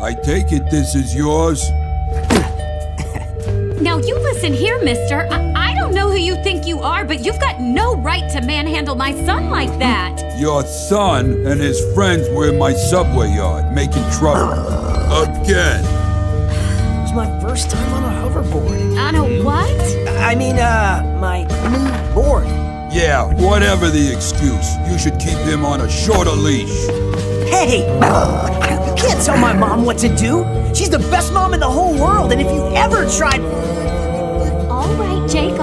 I take it this is yours? Now you listen here, mister. I don't know who you think you are, but you've got no right to manhandle my son like that. Your son and his friends were in my subway yard, making trouble. Again. It was my first time on a hoverboard. On a what? I mean, my new board. Yeah, whatever the excuse, you should keep him on a shorter leash. Hey! You can't tell my mom what to do. She's the best mom in the whole world, and if you ever tried... All right, Jake,